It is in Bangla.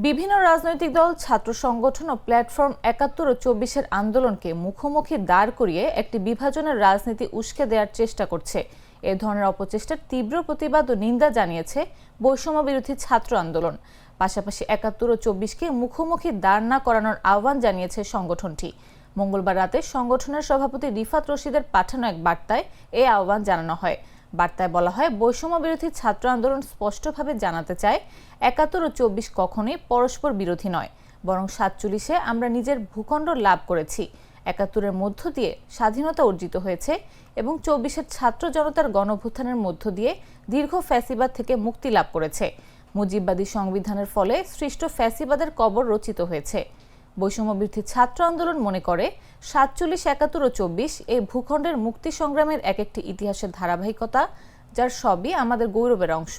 বিভিন্ন রাজনৈতিক দল, ছাত্র সংগঠন ও প্ল্যাটফর্ম ৭১ ও ২৪-এর আন্দোলনকে মুখোমুখি দাঁড় করিয়ে একটি বিভাজনের রাজনীতি উস্কে দেওয়ার চেষ্টা করছে। এ ধরনের অপচেষ্টার তীব্র প্রতিবাদ ও নিন্দা জানিয়েছে বৈষম্য বিরোধী ছাত্র আন্দোলন। পাশাপাশি ৭১ ও ২৪-কে মুখোমুখি দাঁড় না করানোর আহ্বান জানিয়েছে সংগঠনটি। মঙ্গলবার রাতে সংগঠনের সভাপতি রিফাত রশিদের পাঠানো এক বার্তায় এই আহ্বান জানানো হয়। বার্তায় বলা হয়, বৈষম্য বিরোধী ছাত্র আন্দোলন স্পষ্টভাবে জানাতে চায় ৭১ ও ২৪ কখনোই পরস্পর বিরোধী নয়, বরং ৪৭-এ আমরা নিজের ভূখণ্ড লাভ করেছি। ৭১-এর মধ্য দিয়ে স্বাধীনতা অর্জিত হয়েছে এবং ২৪-এর ছাত্র জনতার গণঅভ্যুত্থানের মধ্য দিয়ে দীর্ঘ ফ্যাসিবাদ থেকে মুক্তি লাভ করেছে। মুজিববাদী সংবিধানের ফলে সৃষ্ট ফ্যাসিবাদের কবর রচিত হয়েছে। বৈষম্য বিরোধী ছাত্র আন্দোলন মনে করে ৪৭, ৭১ ও ২৪ এই ভূখণ্ডের মুক্তি সংগ্রামের এক একটি ইতিহাসের ধারাবাহিকতা, যার সবই আমাদের গৌরবের অংশ।